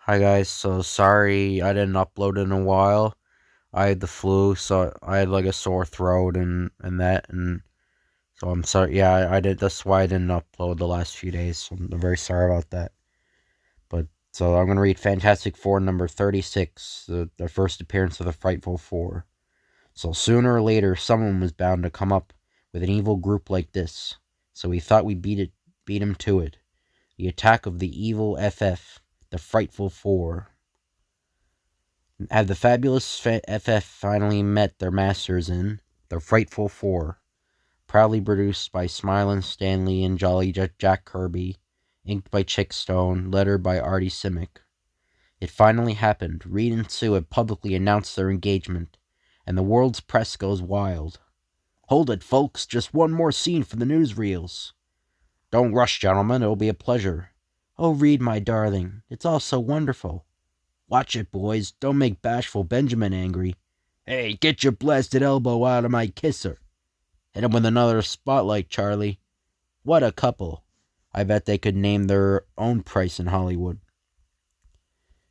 Hi guys, so sorry I didn't upload in a while. I had the flu, so I had like a sore throat and that, and so I'm sorry. Yeah, I did. That's why I didn't upload the last few days. So I'm very sorry about that. But so I'm gonna read Fantastic Four number 36, the first appearance of the Frightful Four. So sooner or later, someone was bound to come up with an evil group like this. So we thought we'd beat him to it. The attack of the evil FF, the Frightful Four. Have the fabulous FF finally met their masters in The Frightful Four, proudly produced by Smilin' Stanley and Jolly Jack Kirby, inked by Chick Stone, lettered by Artie Simic. It finally happened. Reed and Sue have publicly announced their engagement, and the world's press goes wild. Hold it, folks, just one more scene for the newsreels. Don't rush, gentlemen, it'll be a pleasure. Oh, Reed, my darling, it's all so wonderful. Watch it, boys. Don't make bashful Benjamin angry. Hey, get your blasted elbow out of my kisser. Hit him with another spotlight, Charlie. What a couple. I bet they could name their own price in Hollywood.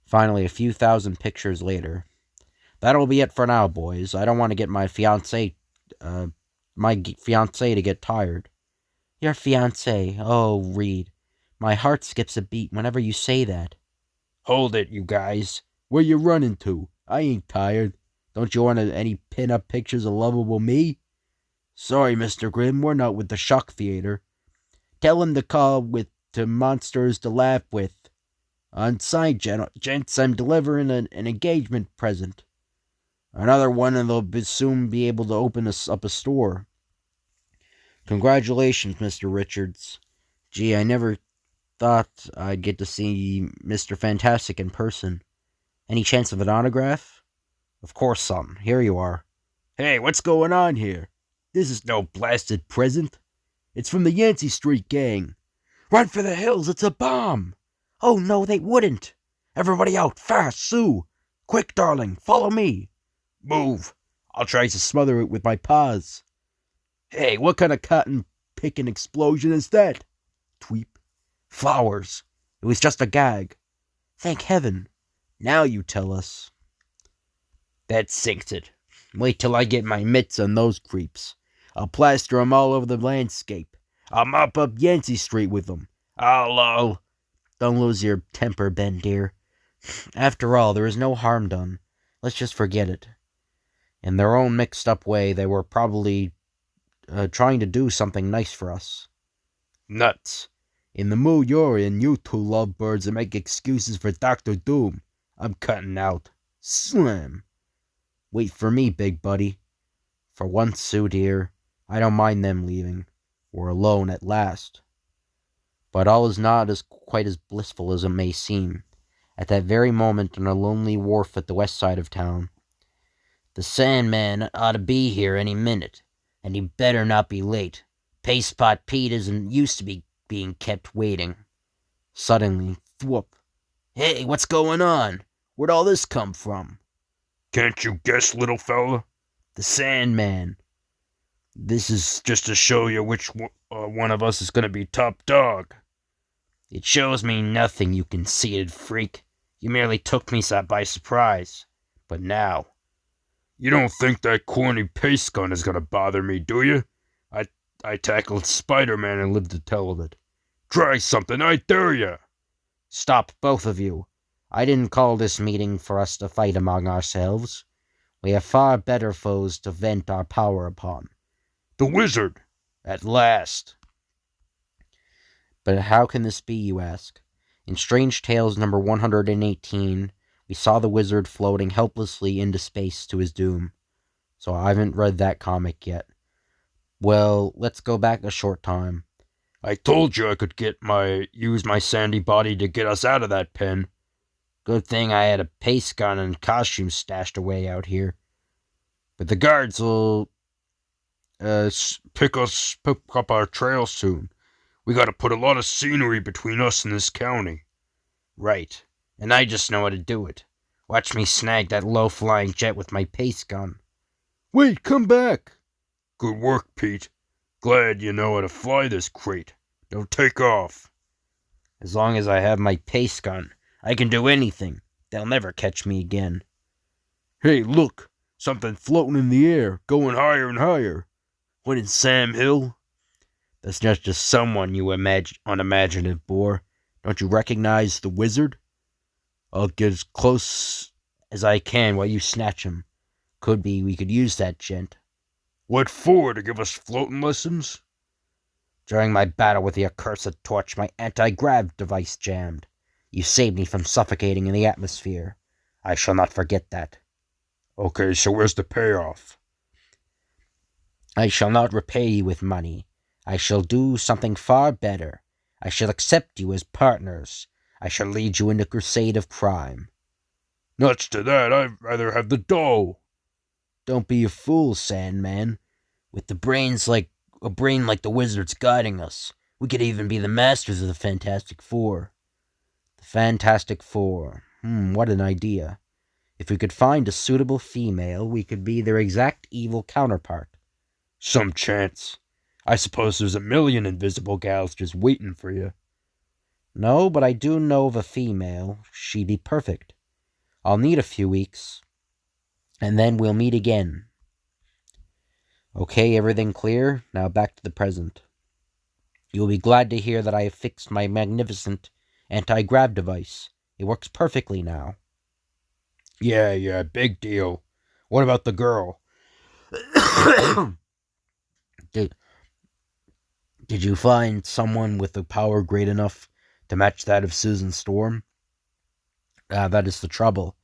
Finally, a few thousand pictures later. That'll be it for now, boys. I don't want to get my fiancé to get tired. Your fiancé? Oh, Reed. My heart skips a beat whenever you say that. Hold it, you guys. Where you running to? I ain't tired. Don't you want any pin-up pictures of lovable me? Sorry, Mr. Grimm, we're not with the Shock Theater. Tell him to call to Monsters to Laugh With. Unsigned, gents, I'm delivering an engagement present. Another one, and they'll soon be able to open up a store. Congratulations, Mr. Richards. Gee, I never thought I'd get to see Mr. Fantastic in person. Any chance of an autograph? Of course, son. Here you are. Hey, what's going on here? This is no blasted present. It's from the Yancey Street gang. Run for the hills, it's a bomb. Oh, no, they wouldn't. Everybody out, fast, Sue. Quick, darling, follow me. Move. I'll try to smother it with my paws. Hey, what kind of cotton-picking explosion is that? Tweep. Flowers. It was just a gag. Thank heaven. Now you tell us. That sinks it. Wait till I get my mitts on those creeps. I'll plaster 'em all over the landscape. I'll mop up Yancey Street with 'em. I'll... Don't lose your temper, Ben, dear. After all, there is no harm done. Let's just forget it. In their own mixed-up way, they were probably trying to do something nice for us. Nuts. In the mood you're in, you two lovebirds that make excuses for Dr. Doom. I'm cutting out. Slam. Wait for me, big buddy. For once, Sue dear, I don't mind them leaving. We're alone at last. But all is not quite as blissful as it may seem. At that very moment, on a lonely wharf at the west side of town, the Sandman ought to be here any minute, and he better not be late. Pastepot Pete isn't used to being kept waiting. Suddenly, thwoop. Hey, what's going on? Where'd all this come from? Can't you guess, little fella? The Sandman. This is just to show you which one of us is going to be top dog. It shows me nothing, you conceited freak. You merely took me by surprise. But now... You don't think that corny paste gun is going to bother me, do you? I tackled Spider-Man and lived to tell of it. Try something, I dare ya! Stop, both of you. I didn't call this meeting for us to fight among ourselves. We have far better foes to vent our power upon. The Wizard! At last! But how can this be, you ask? In Strange Tales number 118, we saw the Wizard floating helplessly into space to his doom. So I haven't read that comic yet. Well, let's go back a short time. I told you I could use my sandy body to get us out of that pen. Good thing I had a paste gun and costume stashed away out here. But the guards will pick up our trail soon. We gotta put a lot of scenery between us and this county. Right. And I just know how to do it. Watch me snag that low-flying jet with my paste gun. Wait, come back! Good work, Pete. Glad you know how to fly this crate. Now take off. As long as I have my paste gun, I can do anything. They'll never catch me again. Hey, look! Something floating in the air, going higher and higher. What in Sam Hill? That's not just someone, you unimaginative boor. Don't you recognize the wizard? I'll get as close as I can while you snatch him. Could be we could use that, gent. What for? To give us floating lessons? During my battle with the accursed torch, my anti-grav device jammed. You saved me from suffocating in the atmosphere. I shall not forget that. Okay, so where's the payoff? I shall not repay you with money. I shall do something far better. I shall accept you as partners. I shall lead you in the crusade of crime. Nuts to that, I'd rather have the dough. Don't be a fool, Sandman. With a brain like the wizard's guiding us, we could even be the masters of the Fantastic Four. The Fantastic Four. What an idea. If we could find a suitable female, we could be their exact evil counterpart. Some chance. I suppose there's a million invisible gals just waiting for you. No, but I do know of a female. She'd be perfect. I'll need a few weeks, and then we'll meet again. Okay, everything clear? Now back to the present. You'll be glad to hear that I have fixed my magnificent anti-grav device. It works perfectly now. Yeah, big deal. What about the girl? Did you find someone with a power great enough to match that of Susan Storm? That is the trouble.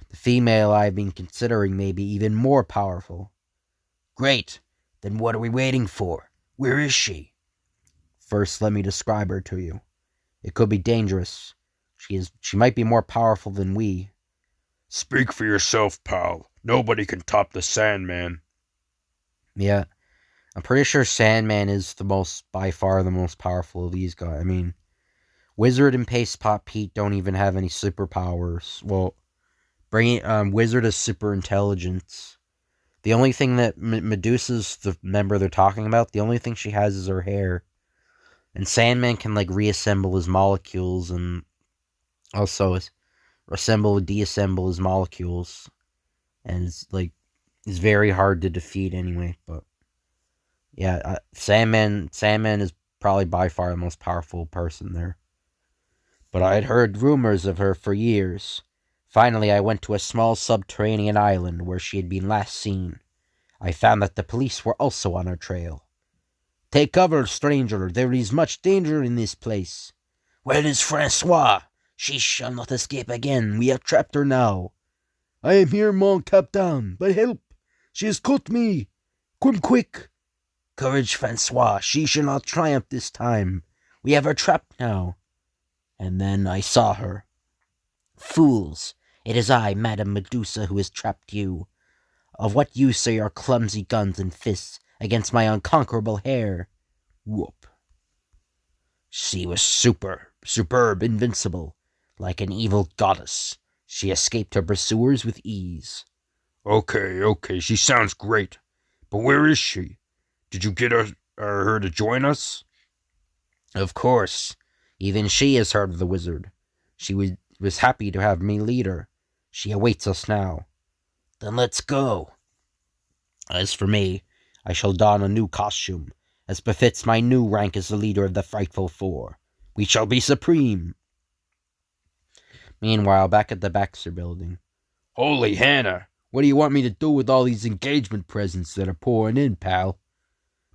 The female I've been considering may be even more powerful. Great. Then what are we waiting for? Where is she? First, let me describe her to you. It could be dangerous. She might be more powerful than we. Speak for yourself, pal. Nobody can top the Sandman. Yeah, I'm pretty sure Sandman is by far the most powerful of these guys. I mean, Wizard and Paste Pot Pete don't even have any superpowers. Well, Wizard has super intelligence. The only thing that Medusa's the member they're talking about, the only thing she has is her hair. And Sandman can, reassemble his molecules and also assemble and deassemble his molecules. And it's very hard to defeat anyway, but yeah, Sandman is probably by far the most powerful person there. But I had heard rumors of her for years. Finally, I went to a small subterranean island where she had been last seen. I found that the police were also on her trail. Take cover, stranger. There is much danger in this place. Where is Francois? She shall not escape again. We have trapped her now. I am here, mon captain, but help! She has caught me! Come quick! Courage, Francois. She shall not triumph this time. We have her trapped now. And then I saw her. Fools! It is I, Madame Medusa, who has trapped you. Of what use are your clumsy guns and fists against my unconquerable hair? Whoop. She was superb, invincible, like an evil goddess. She escaped her pursuers with ease. Okay, she sounds great. But where is she? Did you get her to join us? Of course. Even she has heard of the wizard. She was happy to have me lead her. She awaits us now. Then let's go. As for me, I shall don a new costume, as befits my new rank as the leader of the Frightful Four. We shall be supreme. Meanwhile, back at the Baxter building. Holy Hannah! What do you want me to do with all these engagement presents that are pouring in, pal?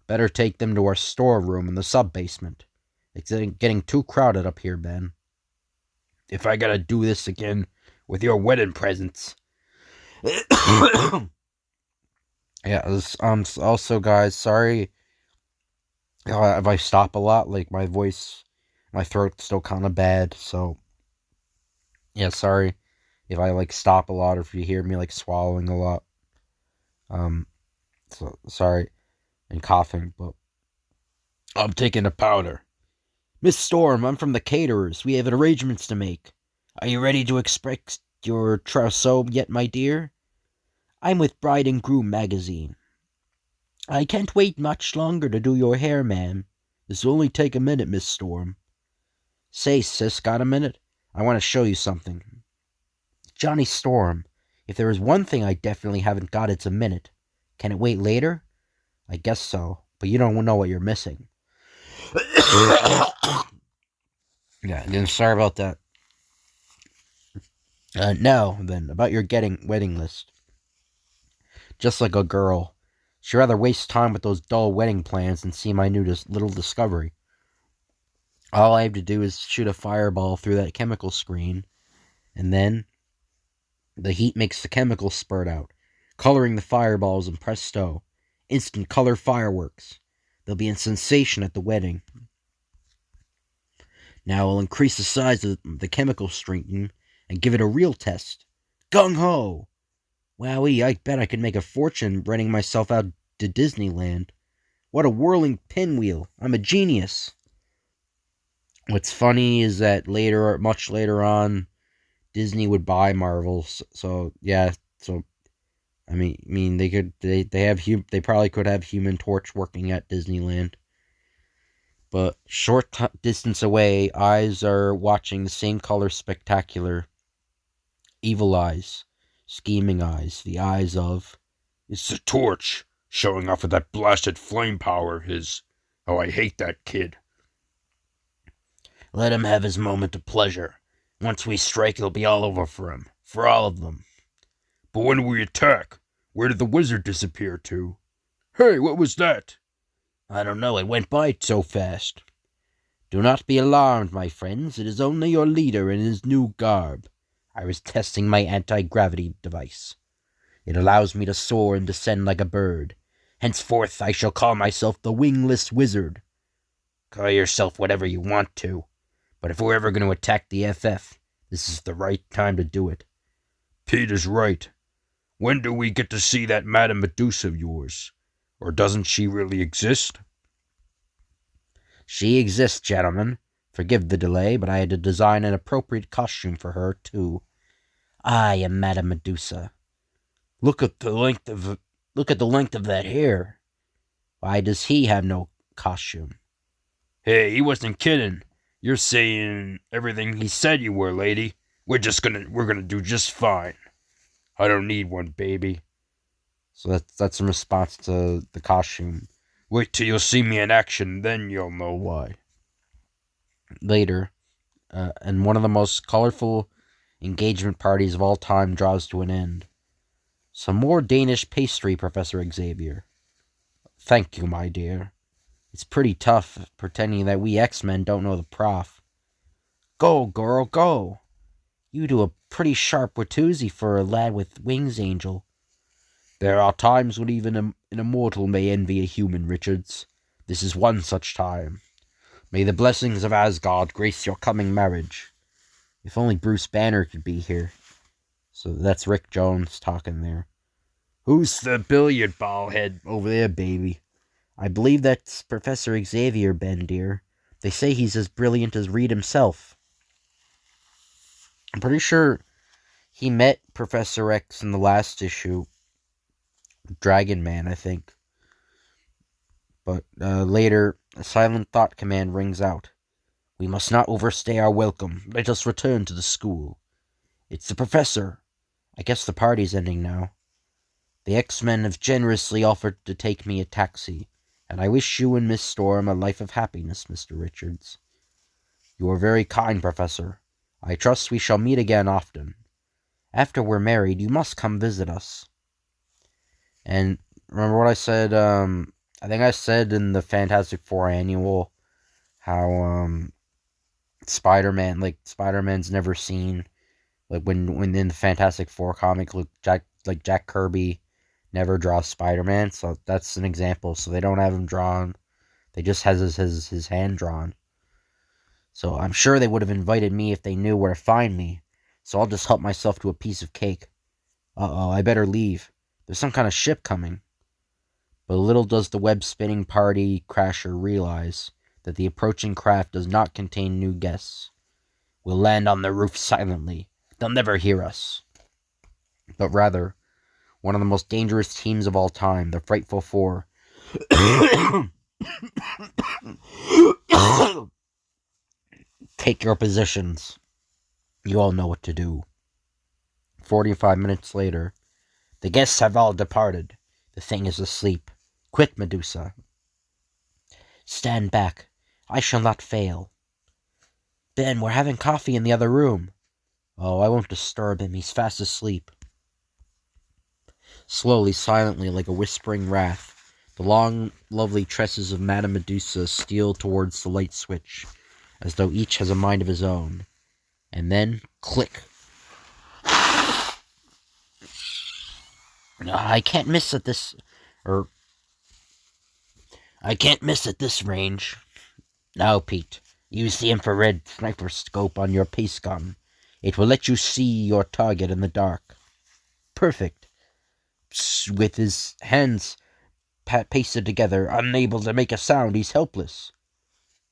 Better take them to our storeroom in the sub-basement. It's getting too crowded up here, Ben. If I gotta do this again with your wedding presents. Yeah, also, guys, sorry if I stop a lot. My throat's still kind of bad, so yeah, sorry if I stop a lot or if you hear me swallowing a lot. So sorry, and coughing, but I'm taking a powder. Miss Storm, I'm from the caterers. We have arrangements to make. Are you ready to express your trousseau yet, my dear? I'm with Bride and Groom magazine. I can't wait much longer to do your hair, ma'am. This'll only take a minute, Miss Storm. Say, sis, got a minute? I want to show you something. Johnny Storm, if there is one thing I definitely haven't got, it's a minute. Can it wait later? I guess so, but you don't know what you're missing. Yeah, again, sorry about that. Now, then, about your wedding list. Just like a girl, she'd rather waste time with those dull wedding plans than see my new little discovery. All I have to do is shoot a fireball through that chemical screen, and then the heat makes the chemicals spurt out, coloring the fireballs, and presto, instant color fireworks. There'll be a sensation at the wedding. Now I'll increase the size of the chemical stream and give it a real test. Gung ho! Wowee, I bet I could make a fortune renting myself out to Disneyland. What a whirling pinwheel. I'm a genius. What's funny is that much later on, Disney would buy Marvel. So yeah, so I mean they probably could have Human Torch working at Disneyland. But short distance away, eyes are watching the same color spectacular. Evil eyes, scheming eyes, the eyes of... It's the Torch, showing off with that blasted flame power of his. Oh, I hate that kid. Let him have his moment of pleasure. Once we strike, it'll be all over for him. For all of them. But when we attack, where did the wizard disappear to? Hey, what was that? I don't know, it went by so fast. Do not be alarmed, my friends. It is only your leader in his new garb. I was testing my anti-gravity device. It allows me to soar and descend like a bird. Henceforth, I shall call myself the Wingless Wizard. Call yourself whatever you want to. But if we're ever going to attack the FF, this is the right time to do it. Pete is right. When do we get to see that Madame Medusa of yours? Or doesn't she really exist? She exists, gentlemen. Forgive the delay, but I had to design an appropriate costume for her, too. I am Madame Medusa. Look at the length of that hair. Why does he have no costume? Hey, he wasn't kidding. You're saying everything he said you were, lady. We're gonna do just fine. I don't need one, baby. So that's in response to the costume. Wait till you'll see me in action, then you'll know why. Later, and one of the most colorful engagement parties of all time draws to an end. Some more Danish pastry, Professor Xavier. Thank you, my dear. It's pretty tough pretending that we X-Men don't know the prof. Go, girl, go. You do a pretty sharp Watusi for a lad with wings, Angel. There are times when even an immortal may envy a human, Richards. This is one such time. May the blessings of Asgard grace your coming marriage. If only Bruce Banner could be here. So that's Rick Jones talking there. Who's the billiard ball head over there, baby? I believe that's Professor Xavier, Ben, dear. They say he's as brilliant as Reed himself. I'm pretty sure he met Professor X in the last issue. Dragon Man, I think. But later, a silent thought command rings out. We must not overstay our welcome. Let us return to the school. It's the professor. I guess the party's ending now. The X-Men have generously offered to take me a taxi, and I wish you and Miss Storm a life of happiness, Mr. Richards. You are very kind, Professor. I trust we shall meet again often. After we're married, you must come visit us. And remember what I said, I think I said in the Fantastic Four annual how, Spider-Man's never seen, like, when in the Fantastic Four comic, Jack Kirby never draws Spider-Man, so that's an example. So they don't have him drawn, they just has his hand drawn. So I'm sure they would have invited me if they knew where to find me, so I'll just help myself to a piece of cake. Uh-oh, I better leave. There's some kind of ship coming. But little does the web-spinning party crasher realize that the approaching craft does not contain new guests. We'll land on their roof silently. They'll never hear us. But rather, one of the most dangerous teams of all time, the Frightful Four. Take your positions. You all know what to do. 45 minutes later, the guests have all departed. The thing is asleep. Quick, Medusa. Stand back. I shall not fail. Ben, we're having coffee in the other room. Oh, I won't disturb him. He's fast asleep. Slowly, silently, like a whispering wrath, the long, lovely tresses of Madame Medusa steal towards the light switch, as though each has a mind of his own. And then, click. I can't miss at this... I can't miss at this range. Now, Pete, use the infrared sniper scope on your pace gun. It will let you see your target in the dark. Perfect. With his hands pasted together, unable to make a sound, he's helpless.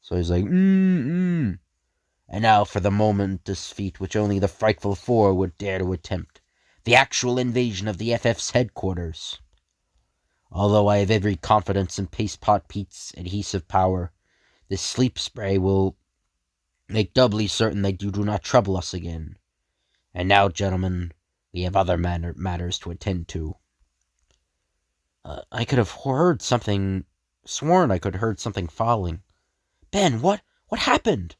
So he's like, And now for the momentous feat which only the Frightful Four would dare to attempt. The actual invasion of the FF's headquarters. Although I have every confidence in Paste Pot Pete's adhesive power, this sleep spray will make doubly certain that you do not trouble us again. And now, gentlemen, we have other matters to attend to. I could have sworn I could have heard something falling. Ben, what happened?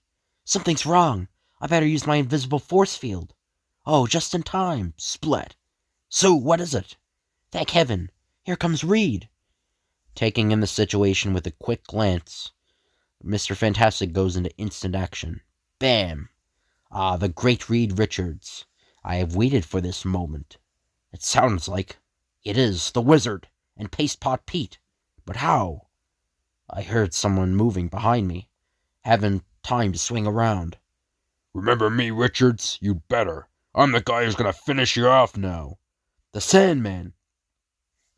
Something's wrong. I better use my invisible force field. Oh, just in time. Split. Sue, what is it? Thank heaven. Here comes Reed. Taking in the situation with a quick glance, Mr. Fantastic goes into instant action. Bam! Ah, the great Reed Richards. I have waited for this moment. It sounds like it is the wizard and Paste Pot Pete. But how? I heard someone moving behind me. Haven't time to swing around. Remember me, Richards? You'd better. I'm the guy who's gonna finish you off now. The Sandman.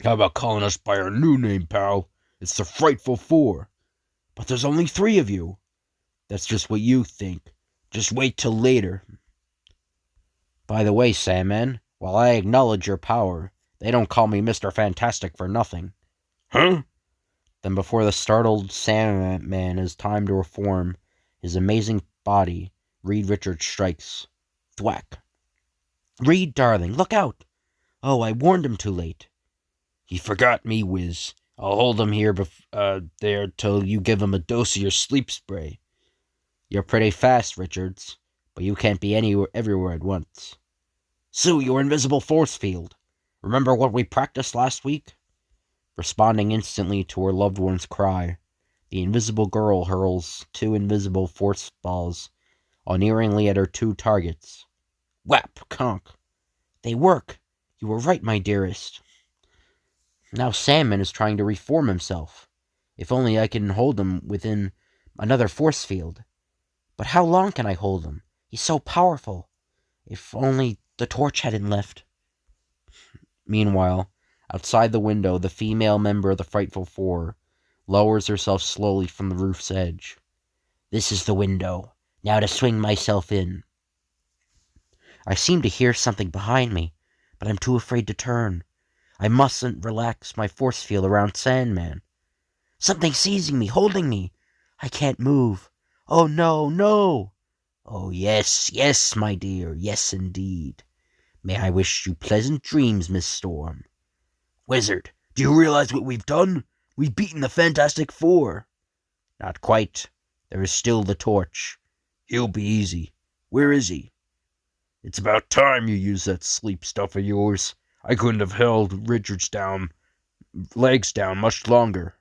How about calling us by our new name, pal? It's the Frightful Four. But there's only 3 of you. That's just what you think. Just wait till later. By the way, Sandman, while I acknowledge your power, they don't call me Mr. Fantastic for nothing. Huh? Then before the startled Sandman has time to reform his amazing body, Reed Richards strikes. Thwack. Reed, darling, look out! Oh, I warned him too late. He forgot me, Wiz. I'll hold him here there till you give him a dose of your sleep spray. You're pretty fast, Richards, but you can't be everywhere at once. Sue, your invisible force field. Remember what we practiced last week? Responding instantly to her loved one's cry, the invisible girl hurls 2 invisible force balls unerringly at her 2 targets. Whap! Conk! They work! You were right, my dearest. Now Sandman is trying to reform himself. If only I can hold him within another force field. But how long can I hold him? He's so powerful. If only the torch hadn't left. Meanwhile, outside the window, the female member of the Frightful Four lowers herself slowly from the roof's edge. This is the window. Now to swing myself in. I seem to hear something behind me, but I'm too afraid to turn. I mustn't relax my force field around Sandman. Something's seizing me, holding me. I can't move. Oh, no, no. Oh, yes, yes, my dear, yes, indeed. May I wish you pleasant dreams, Miss Storm. Wizard, do you realize what we've done? We've beaten the Fantastic Four. Not quite. There is still the torch. He'll be easy. Where is he? It's about time you used that sleep stuff of yours. I couldn't have held Richards legs down much longer.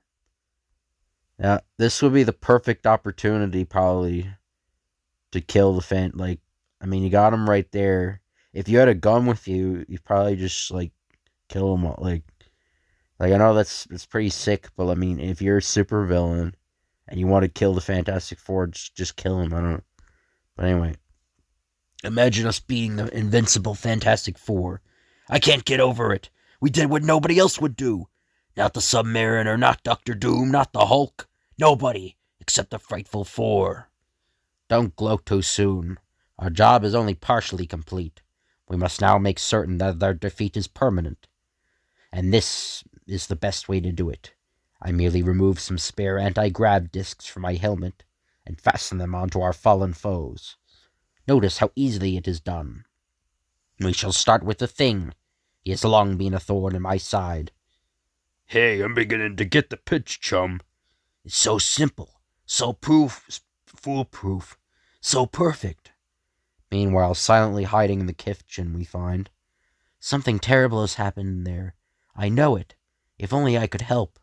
Yeah, this would be the perfect opportunity, probably, to kill the you got him right there. If you had a gun with you, you'd probably just, kill him, I know that's pretty sick, but, if you're a super villain, and you want to kill the Fantastic Four, just kill him, I don't know. But anyway. Imagine us beating the invincible Fantastic Four. I can't get over it. We did what nobody else would do. Not the Submariner, not Doctor Doom, not the Hulk. Nobody, except the Frightful Four. Don't gloat too soon. Our job is only partially complete. We must now make certain that their defeat is permanent. And this is the best way to do it. I merely remove some spare anti-grav discs from my helmet and fasten them onto our fallen foes. Notice how easily it is done. We shall start with the Thing. He has long been a thorn in my side. Hey, I'm beginning to get the pitch, chum. It's so simple, so foolproof, so perfect. Meanwhile, silently hiding in the kitchen, we find something terrible has happened there. I know it. If only I could help.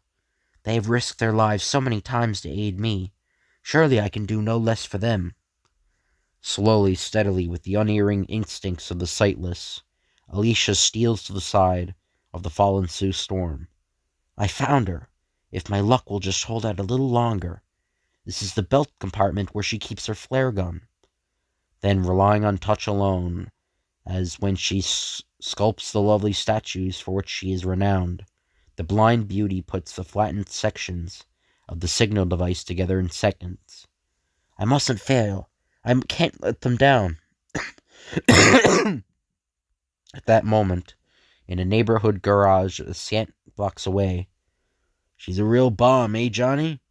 They have risked their lives so many times to aid me. Surely I can do no less for them. Slowly, steadily, with the unerring instincts of the sightless, Alicia steals to the side of the fallen Sioux Storm. I found her. If my luck will just hold out a little longer. This is the belt compartment where she keeps her flare gun. Then, relying on touch alone, as when she sculpts the lovely statues for which she is renowned, the blind beauty puts the flattened sections of the signal device together in seconds. I mustn't fail. I can't let them down. At that moment, in a neighborhood garage a scant blocks away, she's a real bomb, eh, Johnny?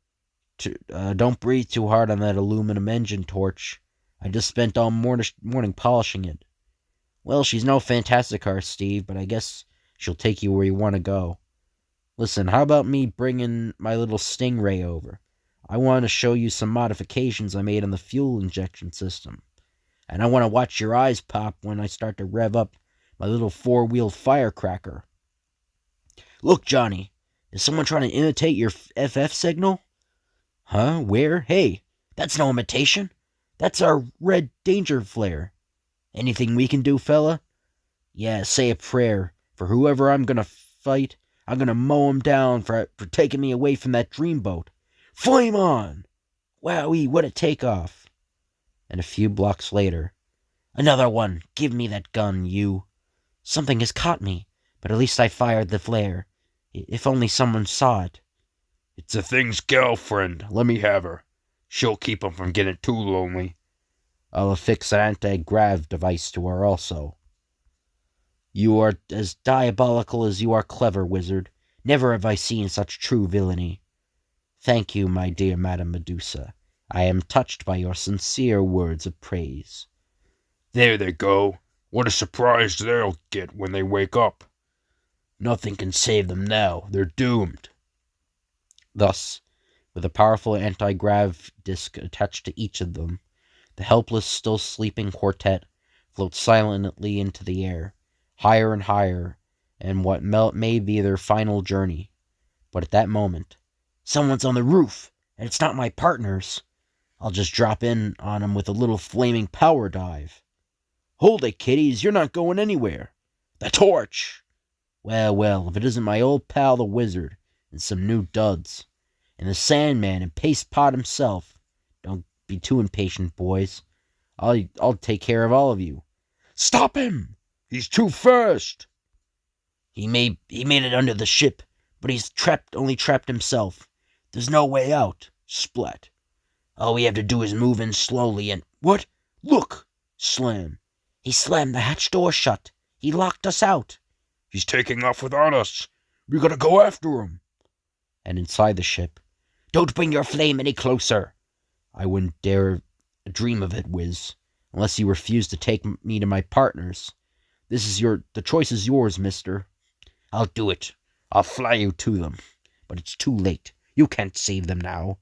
Don't breathe too hard on that aluminum engine torch. I just spent all morning polishing it. Well, she's no fantastic car, Steve, but I guess she'll take you where you want to go. Listen, how about me bringing my little Stingray over? I want to show you some modifications I made on the fuel injection system. And I want to watch your eyes pop when I start to rev up my little four-wheeled firecracker. Look, Johnny, is someone trying to imitate your FF signal? Huh? Where? Hey, that's no imitation. That's our red danger flare. Anything we can do, fella? Yeah, say a prayer. For whoever I'm gonna fight, I'm gonna mow him down for taking me away from that dreamboat. Flame on! Wowee, what a takeoff. And a few blocks later, another one. Give me that gun, you. Something has caught me, but at least I fired the flare. If only someone saw it. It's the Thing's girlfriend. Let me have her. She'll keep him from getting too lonely. I'll affix an anti-grav device to her also. You are as diabolical as you are clever, wizard. Never have I seen such true villainy. Thank you, my dear Madame Medusa. I am touched by your sincere words of praise. There they go. What a surprise they'll get when they wake up. Nothing can save them now. They're doomed. Thus, with a powerful anti-grav disc attached to each of them, the helpless, still sleeping quartet floats silently into the air, higher and higher, and what may be their final journey. But at that moment, someone's on the roof, and it's not my partners. I'll just drop in on him with a little flaming power dive. Hold it, kiddies, you're not going anywhere. The torch! Well, if it isn't my old pal the wizard, and some new duds. And the Sandman and Paste Pot himself. Don't be too impatient, boys. I'll take care of all of you. Stop him! He's too fast! He made it under the ship, but he's only trapped himself. There's no way out. Splat. All we have to do is move in slowly and... What? Look! Slam. He slammed the hatch door shut. He locked us out. He's taking off without us. We gotta go after him. And inside the ship, don't bring your flame any closer. I wouldn't dare dream of it, Wiz, unless you refuse to take me to my partners. The choice is yours, mister. I'll do it. I'll fly you to them. But it's too late. You can't save them now.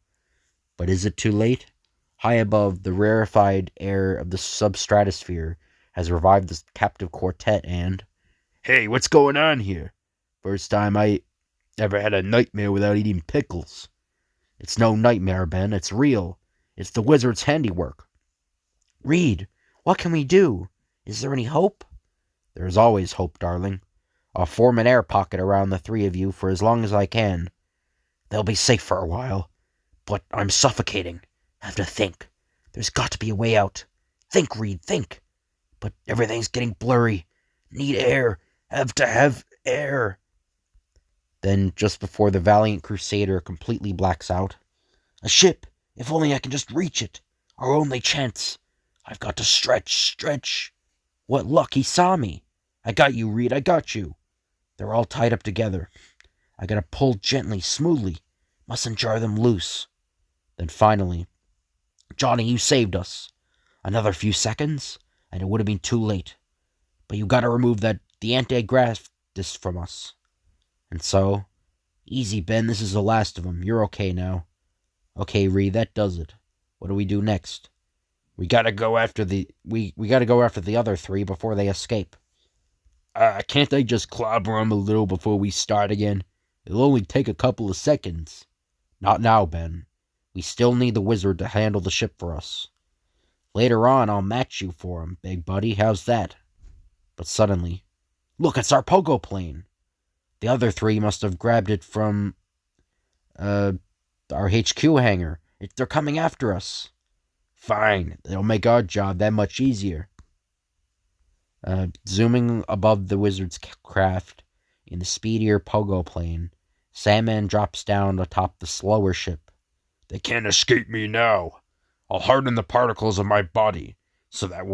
But is it too late? High above, the rarefied air of the substratosphere has revived the captive quartet and... Hey, what's going on here? First time I ever had a nightmare without eating pickles. It's no nightmare, Ben. It's real. It's the wizard's handiwork. Reed, what can we do? Is there any hope? There's always hope, darling. I'll form an air pocket around the three of you for as long as I can. They'll be safe for a while. But I'm suffocating. Have to think. There's got to be a way out. Think, Reed, think. But everything's getting blurry. Need air. Have to have air. Then, just before the valiant crusader completely blacks out, a ship! If only I can just reach it! Our only chance! I've got to stretch! What luck, he saw me! I got you, Reed, I got you! They're all tied up together. I gotta pull gently, smoothly. Mustn't jar them loose. Then finally, Johnny, you saved us. Another few seconds, and it would have been too late. But you gotta remove the anti-grav disc from us. And so, easy, Ben, this is the last of them. You're okay now. Okay, Reed, that does it. What do we do next? We gotta go after we gotta go after the other three before they escape. Can't I just clobber him a little before we start again? It'll only take a couple of seconds. Not now, Ben. We still need the wizard to handle the ship for us. Later on, I'll match you for him, big buddy. How's that? But suddenly, look, it's our pogo plane. The other three must have grabbed it from, our HQ hangar. They're coming after us. Fine, it'll make our job that much easier. Zooming above the wizard's craft in the speedier pogo plane, Sandman drops down atop the slower ship. They can't escape me now. I'll harden the particles of my body, so that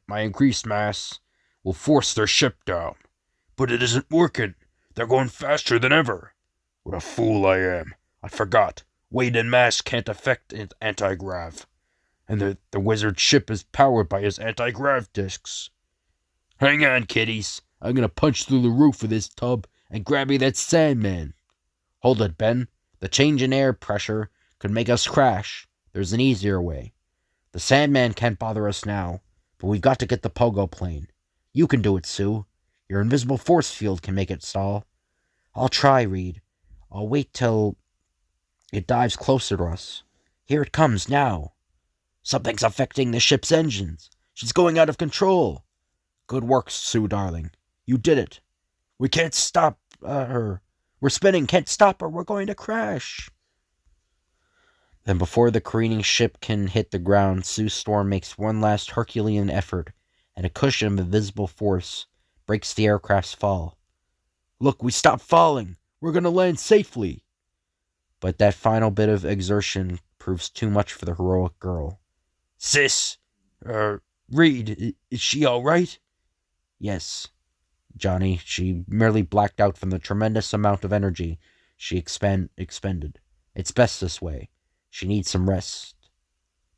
my increased mass will force their ship down. But it isn't working. They're going faster than ever. What a fool I am. I forgot. Weight and mass can't affect anti-grav. And the wizard's ship is powered by his anti-grav discs. Hang on, kiddies. I'm gonna punch through the roof of this tub and grab me that Sandman. Hold it, Ben. The change in air pressure could make us crash. There's an easier way. The Sandman can't bother us now, but we've got to get the pogo plane. You can do it, Sue. Your invisible force field can make it stall. I'll try, Reed. I'll wait till it dives closer to us. Here it comes now. Something's affecting the ship's engines. She's going out of control. Good work, Sue, darling. You did it. We can't stop her. We're spinning. Can't stop her. We're going to crash. Then before the careening ship can hit the ground, Sue Storm makes one last Herculean effort, and a cushion of invisible force breaks the aircraft's fall. Look, we stopped falling. We're going to land safely. But that final bit of exertion proves too much for the heroic girl. Sis, Reed, is she all right? Yes, Johnny. She merely blacked out from the tremendous amount of energy she expended. It's best this way. She needs some rest.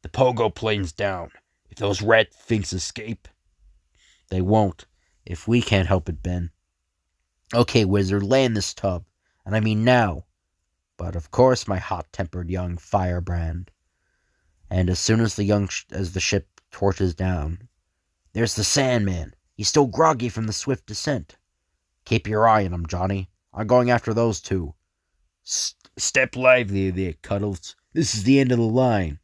The pogo plane's down. If those rat things escape, they won't. If we can't help it, Ben. Okay, wizard, land this tub. And I mean now. But of course, my hot-tempered young firebrand. And as soon as the ship torches down, there's the Sandman. He's still groggy from the swift descent. Keep your eye on him, Johnny. I'm going after those two. Step lively there, Cuddles. This is the end of the line.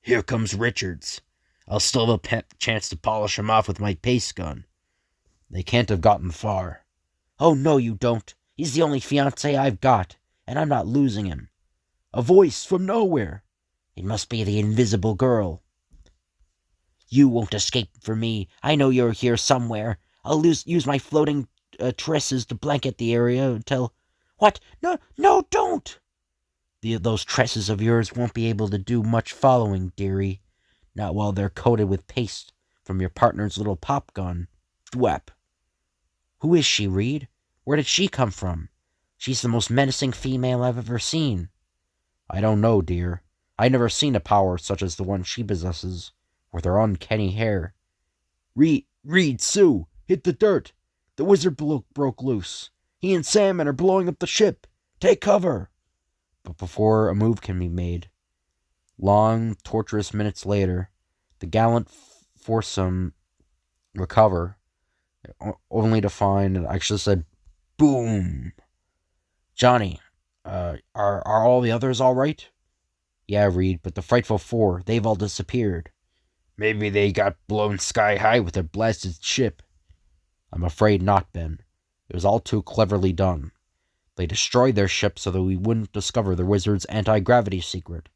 Here comes Richards. I'll still have a chance to polish him off with my paste gun. They can't have gotten far. Oh, no, you don't. He's the only fiancé I've got, and I'm not losing him. A voice from nowhere. It must be the invisible girl. You won't escape from me. I know you're here somewhere. I'll use my floating tresses to blanket the area until... What? No, don't! Those tresses of yours won't be able to do much following, dearie. Not while they're coated with paste from your partner's little pop gun. Thwap. Who is she, Reed? Where did she come from? She's the most menacing female I've ever seen. I don't know, dear. I've never seen a power such as the one she possesses, with her uncanny hair. Reed, Sue, hit the dirt. The wizard broke loose. He and Salmon are blowing up the ship. Take cover. But before a move can be made, long, torturous minutes later, the gallant foursome recover, only to find, I should have said, boom. Johnny, are all the others all right? Yeah, Reed, but the Frightful Four, they've all disappeared. Maybe they got blown sky high with their blasted ship. I'm afraid not, Ben. It was all too cleverly done. They destroyed their ship so that we wouldn't discover the wizard's anti-gravity secret.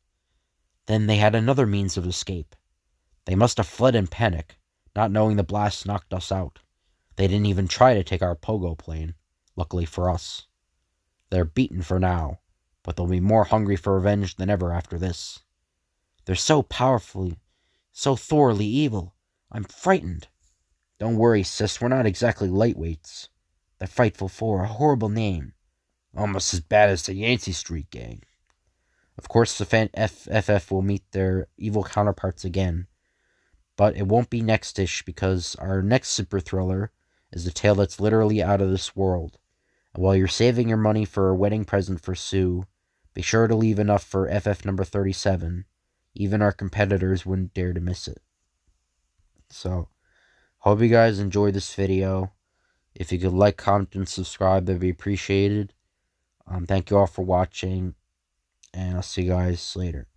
Then they had another means of escape. They must have fled in panic, not knowing the blast knocked us out. They didn't even try to take our pogo plane, luckily for us. They're beaten for now, but they'll be more hungry for revenge than ever after this. They're so powerfully, so thoroughly evil. I'm frightened. Don't worry, sis, we're not exactly lightweights. The Frightful Four, a horrible name. Almost as bad as the Yancey Street gang. Of course, the FF will meet their evil counterparts again, But it won't be next-ish because our next super thriller is a tale that's literally out of this world. And while you're saving your money for a wedding present for Sue, be sure to leave enough for FF number 37. Even our competitors wouldn't dare to miss it. So, hope you guys enjoyed this video. If you could like, comment, and subscribe, that'd be appreciated. Thank you all for watching, and I'll see you guys later.